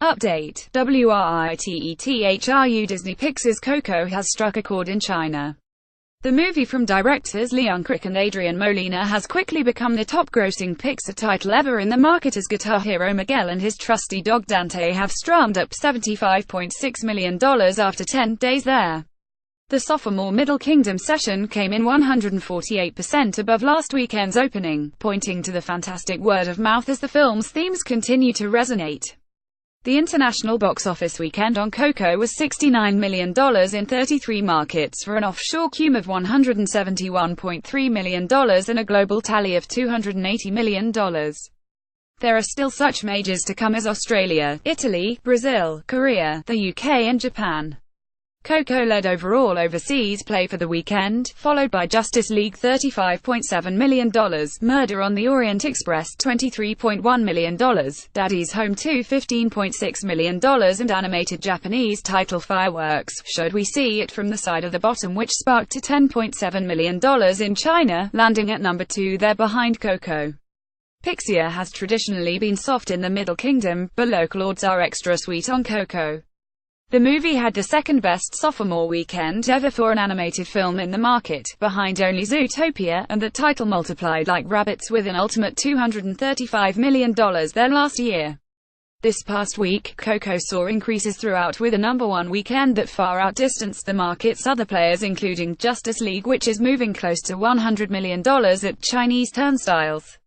Update: WRITETHRU DisneyPixar's Coco has struck a chord in China. The movie from directors Lee Unkri and Adrian Molina has quickly become the top-grossing Pixar title ever in the market, as guitar hero Miguel and his trusty dog Dante have strummed up $75.6 million after 10 days there. The sophomore Middle Kingdom session came in 148% above last weekend's opening, pointing to the fantastic word of mouth as the film's themes continue to resonate. The international box office weekend on Coco was $69 million in 33 markets for an offshore cume of $171.3 million and a global tally of $280 million. There are still such majors to come as Australia, Italy, Brazil, Korea, the UK and Japan. Coco led overall overseas play for the weekend, followed by Justice League $35.7 million, Murder on the Orient Express $23.1 million, Daddy's Home 2 $15.6 million, and animated Japanese title Fireworks, Should We See It From the Side of the Bottom, which sparked a $10.7 million in China, landing at number 2 there behind Coco. Pixar has traditionally been soft in the Middle Kingdom, but local odds are extra sweet on Coco. The movie had the second-best sophomore weekend ever for an animated film in the market, behind only Zootopia, and the title multiplied like rabbits with an ultimate $235 million there last year. This past week, Coco saw increases throughout, with a #1 weekend that far outdistanced the market's other players, including Justice League, which is moving close to $100 million at Chinese turnstiles.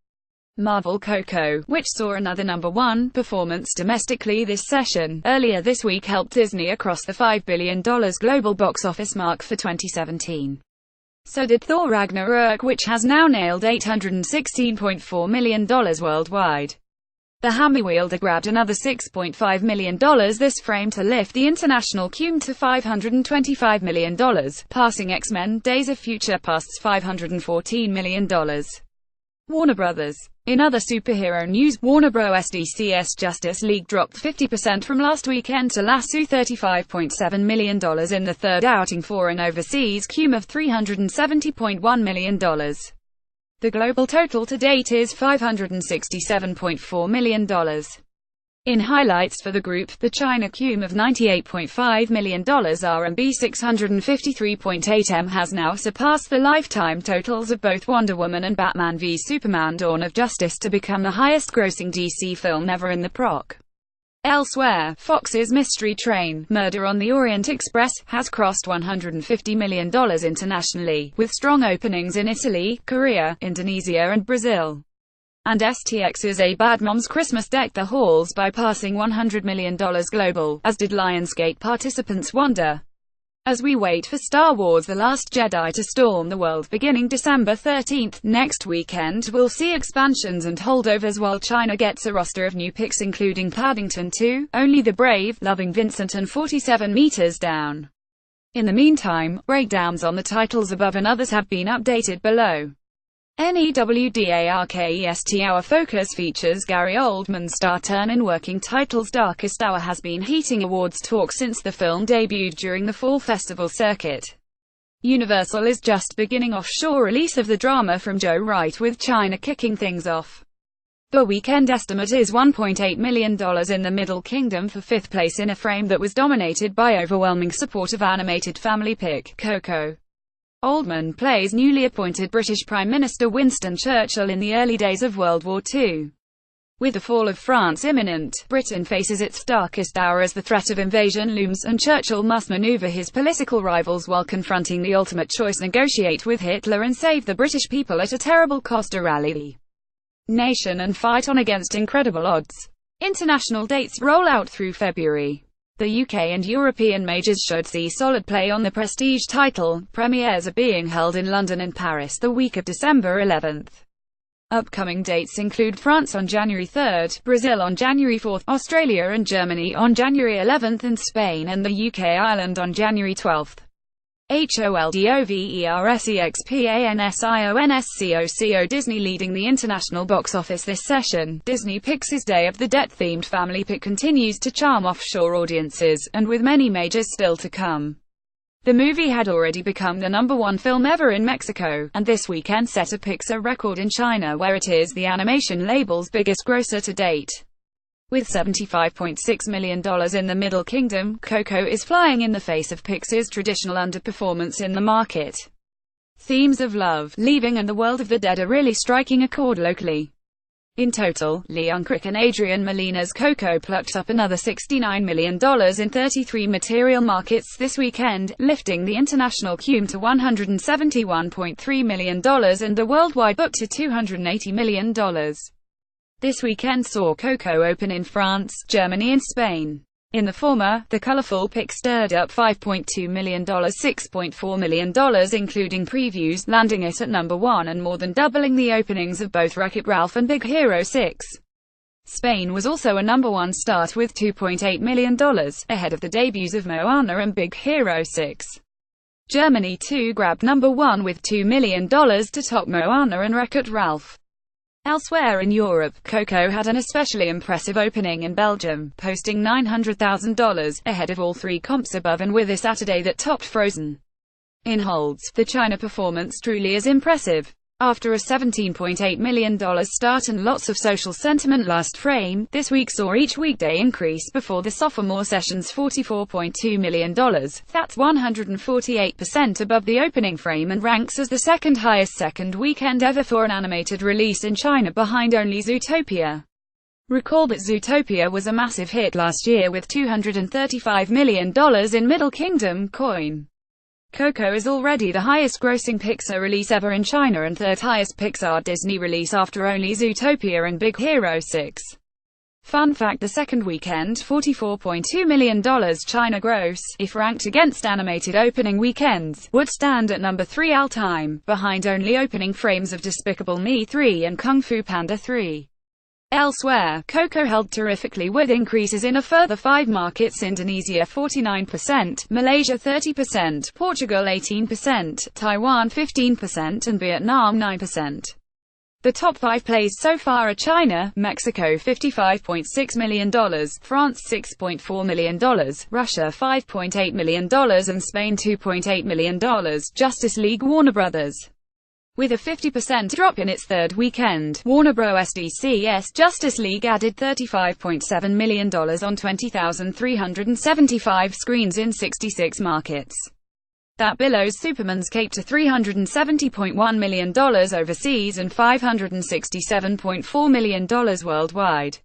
Marvel Coco, which saw another #1 performance domestically this session, earlier this week helped Disney across the $5 billion global box office mark for 2017. So did Thor Ragnarok, which has now nailed $816.4 million worldwide. The hammer wielder grabbed another $6.5 million this frame to lift the international cume to $525 million, passing X-Men: Days of Future Past's $514 million. Warner Brothers. In other superhero news, Warner Bros. DC's Justice League dropped 50% from last weekend to lasso $35.7 million in the third outing for an overseas cume of $370.1 million. The global total to date is $567.4 million. In highlights for the group, the China cume of $98.5 million RMB 653.8 has now surpassed the lifetime totals of both Wonder Woman and Batman v Superman: Dawn of Justice to become the highest-grossing DC film ever in the proc. Elsewhere, Fox's Mystery Train, Murder on the Orient Express, has crossed $150 million internationally, with strong openings in Italy, Korea, Indonesia and Brazil. And STX's A Bad Moms Christmas decked the halls by passing $100 million global, as did Lionsgate participants wonder. As we wait for Star Wars: The Last Jedi to storm the world beginning December 13th, next weekend we'll see expansions and holdovers while China gets a roster of new picks including Paddington 2, Only the Brave, Loving Vincent and 47 Meters Down. In the meantime, breakdowns on the titles above and others have been updated below. NEWDARKEST Our focus features Gary Oldman's star turn in working titles. Darkest Hour has been heating awards talk since the film debuted during the fall festival circuit. Universal is just beginning offshore release of the drama from Joe Wright, with China kicking things off. The weekend estimate is $1.8 million in the Middle Kingdom for fifth place in a frame that was dominated by overwhelming support of animated family pick, Coco. Oldman plays newly appointed British Prime Minister Winston Churchill in the early days of World War II. With the fall of France imminent, Britain faces its darkest hour as the threat of invasion looms, and Churchill must maneuver his political rivals while confronting the ultimate choice: negotiate with Hitler and save the British people at a terrible cost, or rally the nation and fight on against incredible odds. International dates roll out through February. The UK and European majors should see solid play on the prestige title. Premieres are being held in London and Paris the week of December 11th. Upcoming dates include France on January 3rd, Brazil on January 4th, Australia and Germany on January 11th, and Spain and the UK Ireland on January 12th. HOLDOVERSEXPANSIONSCOCO Disney leading the international box office this session. DisneyPixar's Day of the Dead-themed family pick continues to charm offshore audiences, and with many majors still to come. The movie had already become the #1 film ever in Mexico, and this weekend set a Pixar record in China, where it is the animation label's biggest grosser to date. With $75.6 million in the Middle Kingdom, Coco is flying in the face of Pixar's traditional underperformance in the market. Themes of love, leaving and the world of the dead are really striking a chord locally. In total, Lee Unkri and Adrian Molina's Coco plucked up another $69 million in 33 material markets this weekend, lifting the international cume to $171.3 million and the worldwide book to $280 million. This weekend saw Coco open in France, Germany and Spain. In the former, the colorful pic stirred up $5.2 million, $6.4 million including previews, landing it at number 1 and more than doubling the openings of both Wreck-It Ralph and Big Hero 6. Spain was also a number 1 start with $2.8 million, ahead of the debuts of Moana and Big Hero 6. Germany too grabbed number 1 with $2 million to top Moana and Wreck-It Ralph. Elsewhere in Europe, Coco had an especially impressive opening in Belgium, posting $900,000, ahead of all 3 comps above and with a Saturday that topped Frozen. In holds, the China performance truly is impressive. After a $17.8 million start and lots of social sentiment last frame, this week saw each weekday increase before the sophomore session's $44.2 million. That's 148% above the opening frame and ranks as the second highest second weekend ever for an animated release in China, behind only Zootopia. Recall that Zootopia was a massive hit last year with $235 million in Middle Kingdom coin. Coco is already the highest-grossing Pixar release ever in China and third highest Pixar Disney release after only Zootopia and Big Hero 6. Fun fact: the second weekend, $44.2 million China gross, if ranked against animated opening weekends, would stand at number 3 all-time, behind only opening frames of Despicable Me 3 and Kung Fu Panda 3. Elsewhere, Coco held terrifically with increases in a further 5 markets: Indonesia 49%, Malaysia 30%, Portugal 18%, Taiwan 15% and Vietnam 9%. The top 5 plays so far are China, Mexico $55.6 million, France $6.4 million, Russia $5.8 million and Spain $2.8 million. Justice League Warner Bros. With a 50% drop in its third weekend, Warner Bros. DC's Justice League added $35.7 million on 20,375 screens in 66 markets. That billows Superman's cape to $370.1 million overseas and $567.4 million worldwide.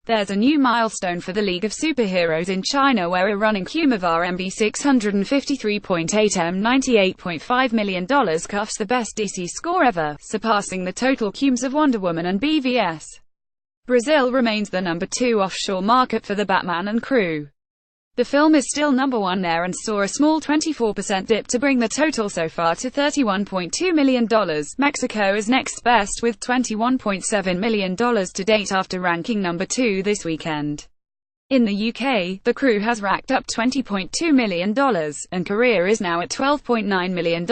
There's a new milestone for the League of Superheroes in China, where a running cume of RMB 653.8 M $98.5 million cuffs the best DC score ever, surpassing the total cumes of Wonder Woman and BVS. Brazil remains the number 2 offshore market for the Batman and crew. The film is still number 1 there and saw a small 24% dip to bring the total so far to $31.2 million. Mexico is next best with $21.7 million to date after ranking number 2 this weekend. In the UK, The Crew has racked up $20.2 million, and Korea is now at $12.9 million.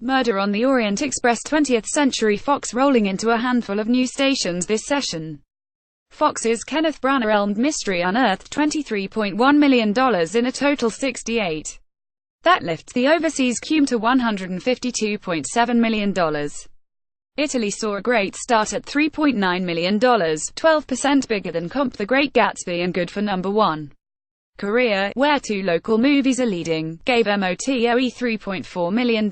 Murder on the Orient Express 20th Century Fox rolling into a handful of new stations this session. Fox's Kenneth Branagh Elmed Mystery unearthed $23.1 million in a total 68. That lifts the overseas cume to $152.7 million. Italy saw a great start at $3.9 million, 12% bigger than comp The Great Gatsby and good for number 1. Korea, where 2 local movies are leading, gave MOTOE $3.4 million,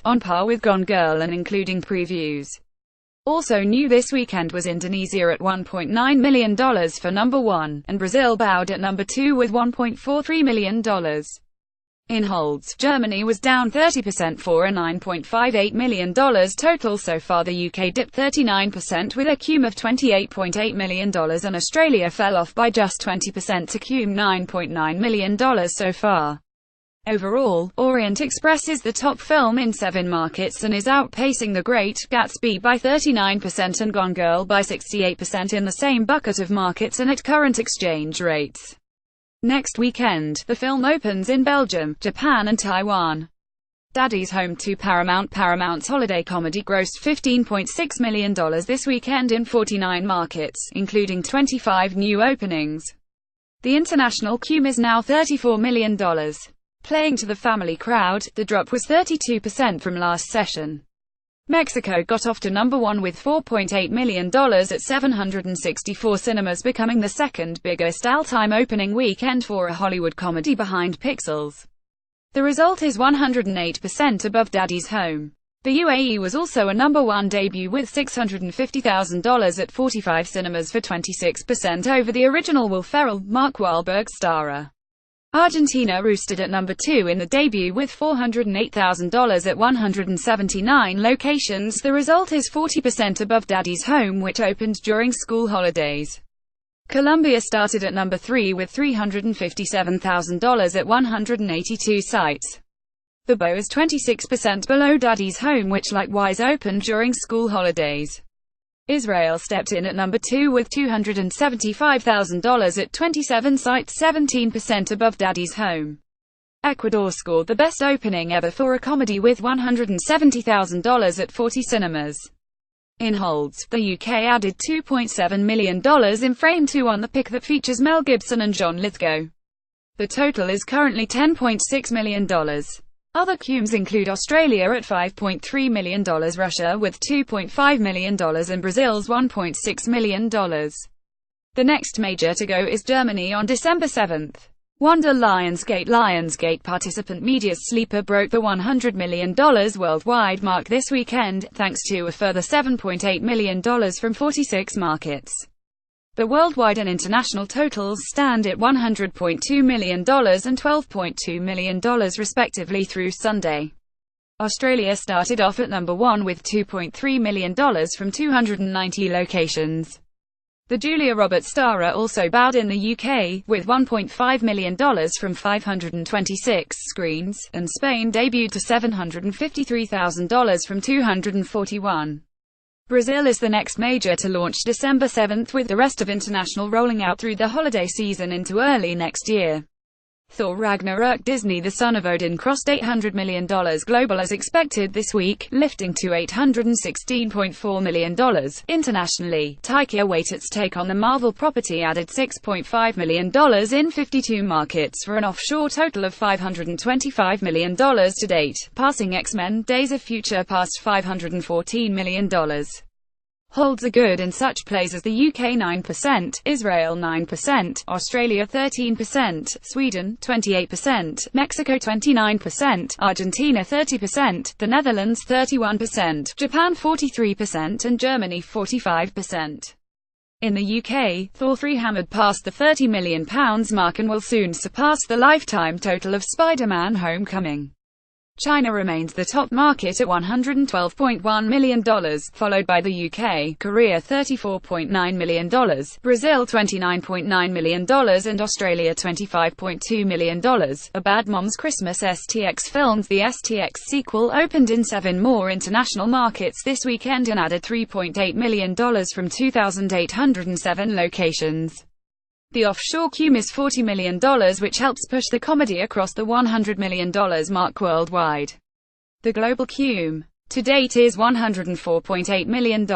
on par with Gone Girl and including previews. Also new this weekend was Indonesia at $1.9 million for number 1, and Brazil bowed at number 2 with $1.43 million. In holds, Germany was down 30% for a $9.58 million total so far. The UK dipped 39% with a cume of $28.8 million and Australia fell off by just 20% to cume $9.9 million so far. Overall, Orient Express is the top film in 7 markets and is outpacing The Great Gatsby by 39% and Gone Girl by 68% in the same bucket of markets and at current exchange rates. Next weekend, the film opens in Belgium, Japan and Taiwan. Daddy's home to Paramount. Paramount's holiday comedy grossed $15.6 million this weekend in 49 markets, including 25 new openings. The international cume is now $34 million. Playing to the family crowd, the drop was 32% from last session. Mexico got off to number 1 with $4.8 million at 764 cinemas, becoming the second biggest all-time opening weekend for a Hollywood comedy behind Pixels. The result is 108% above Daddy's Home. The UAE was also a number 1 debut with $650,000 at 45 cinemas for 26% over the original Will Ferrell-Mark Wahlberg starrer. Argentina roosted at number 2 in the debut with $408,000 at 179 locations. The result is 40% above Daddy's Home, which opened during school holidays. Colombia started at number 3 with $357,000 at 182 sites. The Bow is 26% below Daddy's Home, which likewise opened during school holidays. Israel stepped in at number 2 with $275,000 at 27 sites, 17% above Daddy's Home. Ecuador scored the best opening ever for a comedy with $170,000 at 40 cinemas. In holds, the UK added $2.7 million in Frame 2 on the pick that features Mel Gibson and John Lithgow. The total is currently $10.6 million. Other cumes include Australia at $5.3 million, Russia with $2.5 million, and Brazil's $1.6 million. The next major to go is Germany on December 7th. Wonder Lionsgate participant Media Sleeper broke the $100 million worldwide mark this weekend, thanks to a further $7.8 million from 46 markets. The worldwide and international totals stand at $100.2 million and $12.2 million respectively through Sunday. Australia started off at number 1 with $2.3 million from 290 locations. The Julia Roberts starrer also bowed in the UK, with $1.5 million from 526 screens, and Spain debuted to $753,000 from 241. Brazil is the next major to launch December 7th, with the rest of international rolling out through the holiday season into early next year. Thor Ragnarok. Disney The Son of Odin crossed $800 million global as expected this week, lifting to $816.4 million. Internationally, Taika Waititi's take on the Marvel property added $6.5 million in 52 markets for an offshore total of $525 million to date, passing X-Men Days of Future Past $514 million. Holds are good in such plays as the UK 9%, Israel 9%, Australia 13%, Sweden 28%, Mexico 29%, Argentina 30%, the Netherlands 31%, Japan 43%, and Germany 45%. In the UK, Thor 3 hammered past the £30 million mark and will soon surpass the lifetime total of Spider-Man Homecoming. China remains the top market at $112.1 million, followed by the UK, Korea $34.9 million, Brazil $29.9 million, and Australia $25.2 million. A Bad Moms Christmas STX films. The STX sequel opened in 7 more international markets this weekend and added $3.8 million from 2,807 locations. The offshore cume is $40 million, which helps push the comedy across the $100 million mark worldwide. The global cume to date is $104.8 million.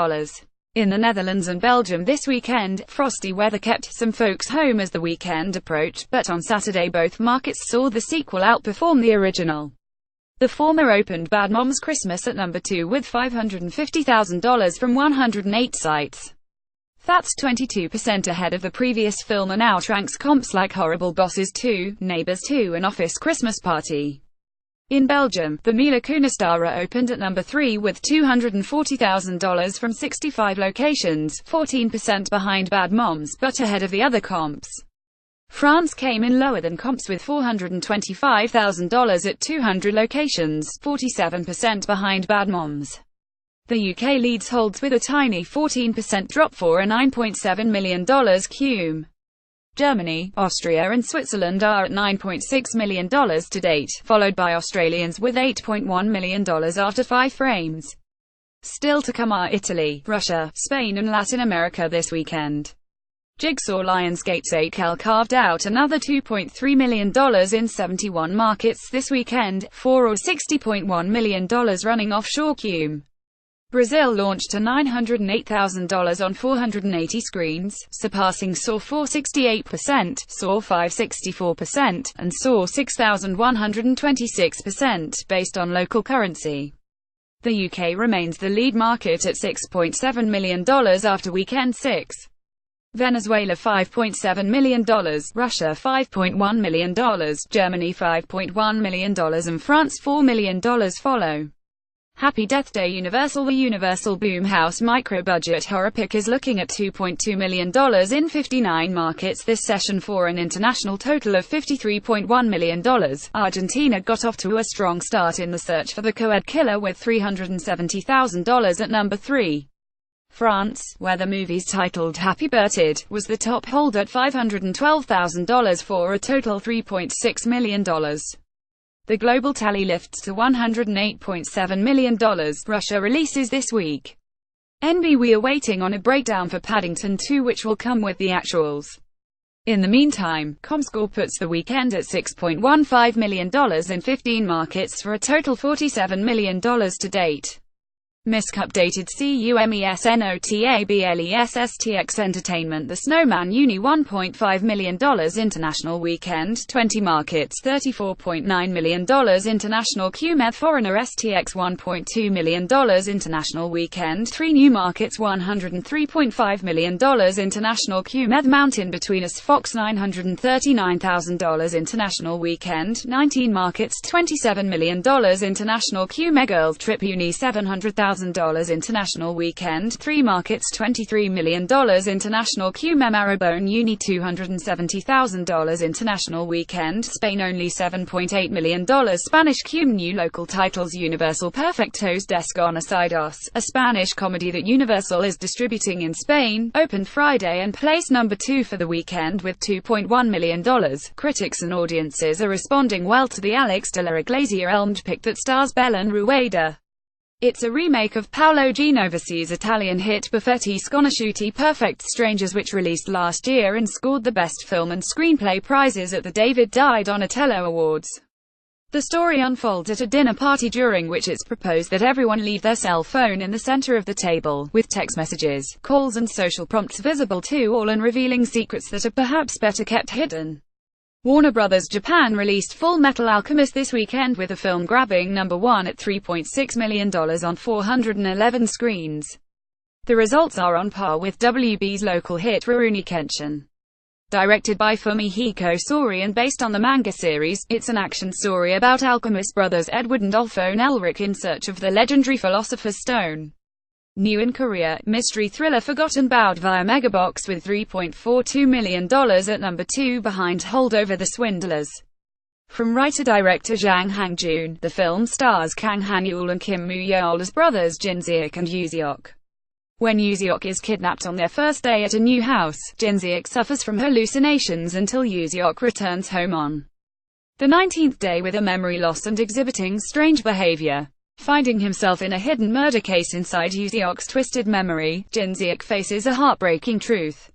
In the Netherlands and Belgium this weekend, frosty weather kept some folks home as the weekend approached, but on Saturday both markets saw the sequel outperform the original. The former opened Bad Moms Christmas at number 2 with $550,000 from 108 sites. That's 22% ahead of the previous film and outranks comps like Horrible Bosses 2, Neighbours 2 and Office Christmas Party. In Belgium, the Mila Kunis starrer opened at number 3 with $240,000 from 65 locations, 14% behind Bad Moms, but ahead of the other comps. France came in lower than comps with $425,000 at 200 locations, 47% behind Bad Moms. The UK leads holds with a tiny 14% drop for a $9.7 million cume. Germany, Austria and Switzerland are at $9.6 million to date, followed by Australians with $8.1 million after 5 frames. Still to come are Italy, Russia, Spain and Latin America this weekend. Jigsaw Lionsgate's 8K carved out another $2.3 million in 71 markets this weekend, for or $60.1 million running offshore cume. Brazil launched to $908,000 on 480 screens, surpassing Saw 4 68%, Saw 5 64%, and Saw 6,126%, based on local currency. The UK remains the lead market at $6.7 million after weekend 6. Venezuela $5.7 million, Russia $5.1 million, Germany $5.1 million and France $4 million follow. Happy Death Day Universal. The Universal Boomhouse micro-budget horror pick is looking at $2.2 million in 59 markets this session for an international total of $53.1 million. Argentina got off to a strong start in the search for the co-ed killer with $370,000 at number 3. France, where the movie's titled Happy Birthday was the top hold at $512,000 for a total $3.6 million. The global tally lifts to $108.7 million. Russia releases this week. NB. We are waiting on a breakdown for Paddington 2 which will come with the actuals. In the meantime, ComScore puts the weekend at $6.15 million in 15 markets for a total $47 million to date. Misc updated CUMESNOTABLESSTX Entertainment The Snowman Uni $1.5 million international weekend 20 markets $34.9 million international QMED Foreigner STX $1.2 million international weekend 3 new markets $103.5 million international QMED Mountain Between Us Fox $939,000 international weekend 19 markets $27 million international QMED Girls Trip Uni $700,000 international weekend 3 markets $23 million international QMEM Arabone Uni $270,000 international weekend Spain only $7.8 million Spanish QM New local titles Universal Perfectos Desconocidos, a Spanish comedy that Universal is distributing in Spain, opened Friday and placed number 2 for the weekend with $2.1 million. Critics and audiences are responding well to the Alex de la Iglesia-helmed pick that stars Belen Rueda. It's a remake of Paolo Genovese's Italian hit Buffetti Sconosciuti Perfect Strangers which released last year and scored the Best Film and Screenplay prizes at the David Di Donatello Awards. The story unfolds at a dinner party during which it's proposed that everyone leave their cell phone in the center of the table, with text messages, calls and social prompts visible to all and revealing secrets that are perhaps better kept hidden. Warner Bros. Japan released Full Metal Alchemist this weekend with the film grabbing number 1 at $3.6 million on 411 screens. The results are on par with WB's local hit Rurouni Kenshin. Directed by Fumihiko Sori and based on the manga series, it's an action story about alchemist brothers Edward and Ulfo Elric in search of the legendary Philosopher's Stone. New in Korea, mystery thriller Forgotten About via Megabox with $3.42 million at number 2 behind Holdover the Swindlers. From writer-director Jang Hang-joon, the film stars Kang Han-yeol and Kim Moo-yeol as brothers Jin-seok and Yoo-seok. When Yoo-seok is kidnapped on their first day at a new house, Jin-seok suffers from hallucinations until Yoo-seok returns home on the 19th day with a memory loss and exhibiting strange behavior. Finding himself in a hidden murder case inside Yoo-seok's twisted memory, Jin-seok faces a heartbreaking truth.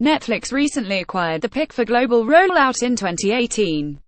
Netflix recently acquired the pick for global rollout in 2018.